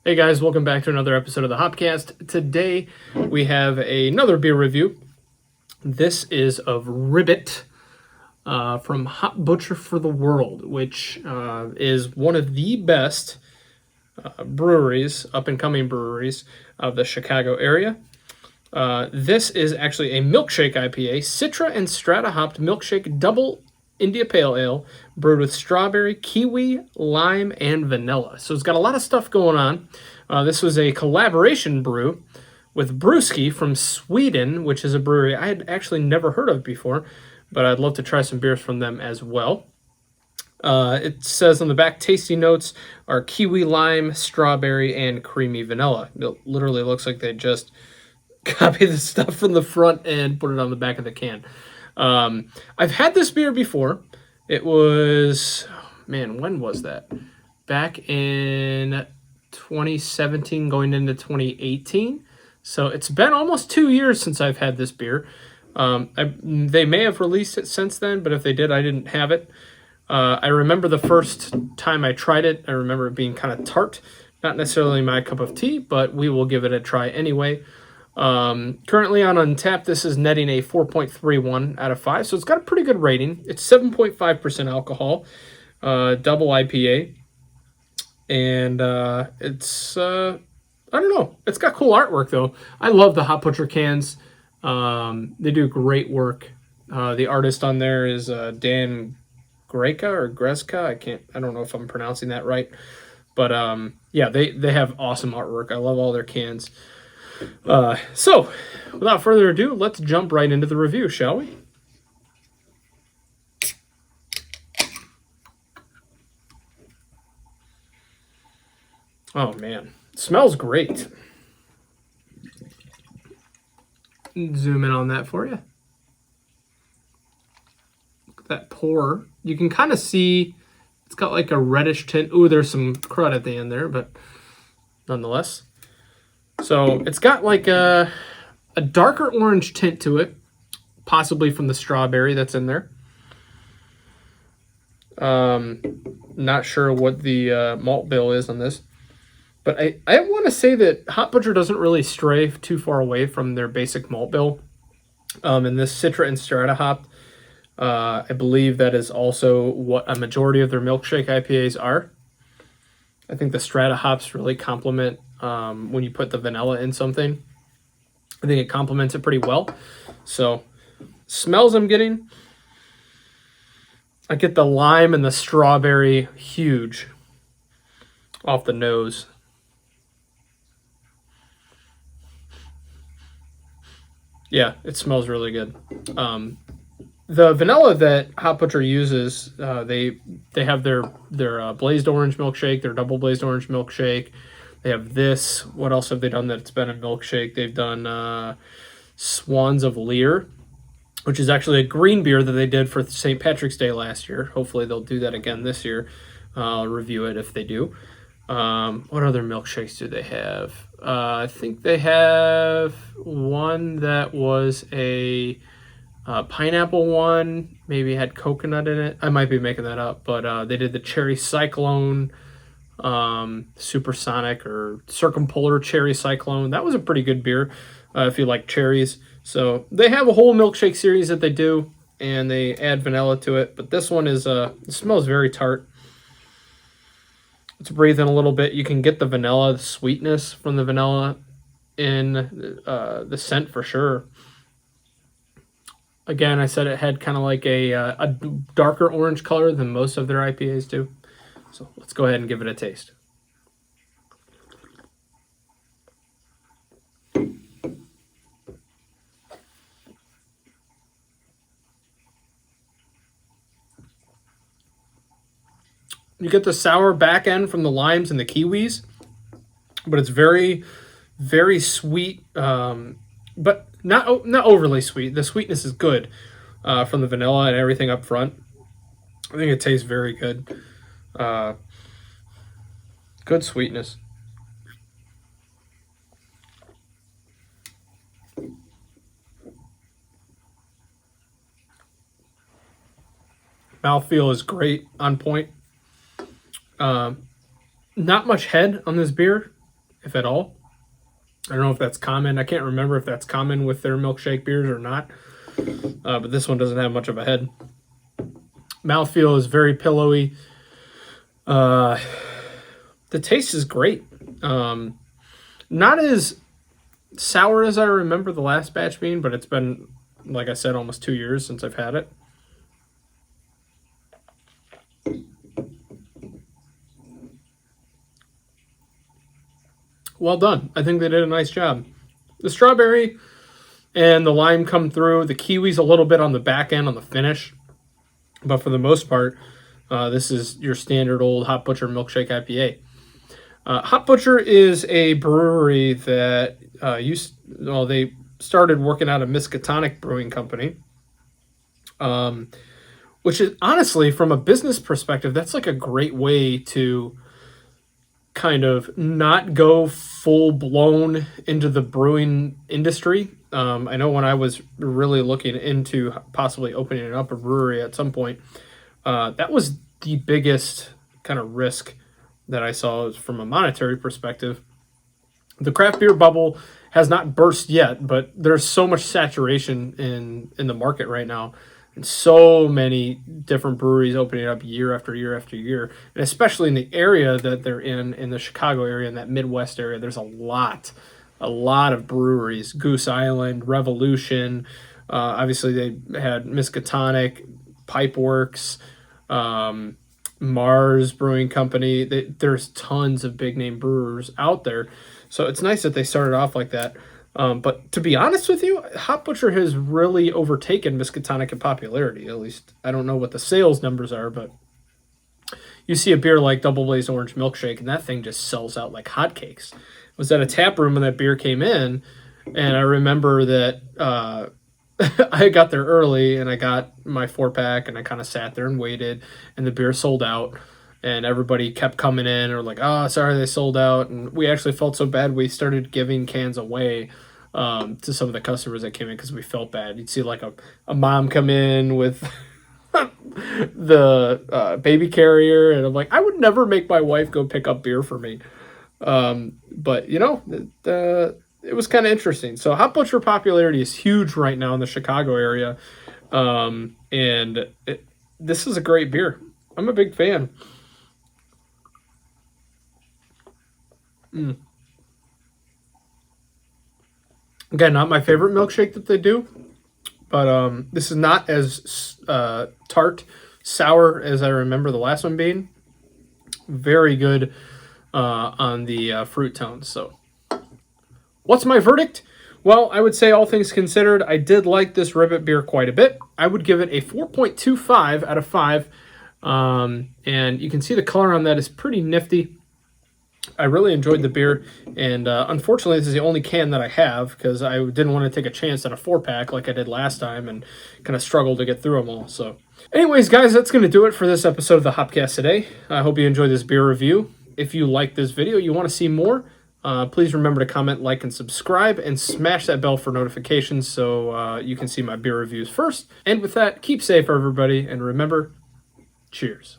Hey guys, welcome back to another episode of the Hopcast. Today we have another beer review. This is of Ribbit from Hop Butcher for the World, which is one of the best breweries, up and coming breweries of the Chicago area. This is actually a Milkshake IPA, Citra and Strata hopped Milkshake Double India Pale Ale, brewed with strawberry, kiwi, lime, and vanilla. So it's got a lot of stuff going on. This was a collaboration brew with Brewski from Sweden, which is a brewery I had actually never heard of before, but I'd love to try some beers from them as well. It says on the back, tasty notes are kiwi, lime, strawberry, and creamy vanilla. It literally looks like they just copy the stuff from the front and put it on the back of the can. I've had this beer before. It was, when was that? Back in 2017 going into 2018. So it's been almost 2 years since I've had this beer. They may have released it since then, but if they did, I didn't have it. I remember the first time I tried it, I remember it being kind of tart. Not necessarily my cup of tea, but we will give it a try anyway. Currently on Untappd, this is netting a 4.31 out of 5, so it's got a pretty good rating. It's 7.5% alcohol, double IPA, and it's, I don't know, it's got cool artwork though. I love the Hop Butcher cans. They do great work. The artist on there is Dan Greska. I don't know if I'm pronouncing that right, but yeah, they have awesome artwork. I love all their cans. So, without further ado, let's jump right into the review, shall we? Oh man, it smells great. Zoom in on that for you. Look at that pour. You can kind of see it's got like a reddish tint. Ooh, there's some crud at the end there, but nonetheless. So it's got like a darker orange tint to it, possibly from the strawberry that's in there. Not sure what the malt bill is on this, but I want to say that Hop Butcher doesn't really stray too far away from their basic malt bill. And this Citra and Strata hop, I believe that is also what a majority of their Milkshake IPAs are. I think the Strata hops really complement when you put the vanilla in something. I think it complements it pretty well. So, smells I'm getting. I get the lime and the strawberry huge off the nose. Yeah, it smells really good. The vanilla that Hop Butcher uses, they have their glazed orange milkshake, their double glazed orange milkshake. They have this. What else have they done that's been a milkshake? They've done Swans of Lear, which is actually a green beer that they did for St. Patrick's Day last year. Hopefully they'll do that again this year. I'll review it if they do. What other milkshakes do they have? I think they have one that was a pineapple one, maybe had coconut in it. I might be making that up, but they did the cherry cyclone, supersonic or circumpolar cherry cyclone. That was a pretty good beer if you like cherries. So they have a whole milkshake series that they do, and they add vanilla to it. But this one is it smells very tart. Let's breathe in a little bit. You can get the vanilla, the sweetness from the vanilla in the scent for sure. Again, I said it had kind of like a darker orange color than most of their IPAs do. So let's go ahead and give it a taste. You get the sour back end from the limes and the kiwis, but it's very, very sweet, but not overly sweet. The sweetness is good from the vanilla and everything up front. I think it tastes very good. Good sweetness. Mouthfeel is great, on point. Not much head on this beer. if at all. I don't know if that's common. I can't remember if that's common with their milkshake beers or not. But this one doesn't have much of a head. Mouthfeel is very pillowy. The taste is great. Not as sour as I remember the last batch being, but it's been, like I said, almost 2 years since I've had it. Well done. I think they did a nice job. The strawberry and the lime come through. The kiwi's a little bit on the back end on the finish. But for the most part, this is your standard old Hop Butcher Milkshake IPA. Hop Butcher is a brewery that they started working out of Miskatonic Brewing Company, which is honestly, from a business perspective, that's like a great way to kind of not go full blown into the brewing industry. I know when I was really looking into possibly opening up a brewery at some point, that was the biggest kind of risk that I saw from a monetary perspective. The craft beer bubble has not burst yet, but there's so much saturation in the market right now, and so many different breweries opening up year after year after year, and especially in the area that they're in the Chicago area, in that Midwest area, there's a lot of breweries. Goose Island, Revolution, obviously they had Miskatonic, Pipeworks, Mars Brewing Company. There's tons of big name brewers out there, so it's nice that they started off like that. But to be honest with you, Hop Butcher has really overtaken Miskatonic in popularity. At least I don't know what the sales numbers are, but you see a beer like Double Blaze Orange Milkshake, and that thing just sells out like hotcakes. I was at a tap room when that beer came in, and I remember that I got there early, and I got my 4-pack, and I kind of sat there and waited, and the beer sold out. And everybody kept coming in or like, oh, sorry, they sold out. And we actually felt so bad, we started giving cans away to some of the customers that came in because we felt bad. You'd see like a mom come in with the baby carrier, and I'm like, I would never make my wife go pick up beer for me. But, it was kind of interesting. So Hop Butcher popularity is huge right now in the Chicago area. This is a great beer. I'm a big fan. Again, not my favorite milkshake that they do, but this is not as tart, sour as I remember the last one being. Very good on the fruit tones. So, what's my verdict? Well, I would say all things considered, I did like this Ribbit beer quite a bit. I would give it a 4.25 out of 5. And you can see the color on that is pretty nifty. I really enjoyed the beer, and unfortunately this is the only can that I have because I didn't want to take a chance on a 4-pack like I did last time and kind of struggled to get through them all. So anyways, guys, that's going to do it for this episode of the Hopcast today. I hope you enjoyed this beer review. If you like this video, you want to see more, please remember to comment, like, and subscribe, and smash that bell for notifications so you can see my beer reviews first. And with that, keep safe, everybody, and remember, cheers.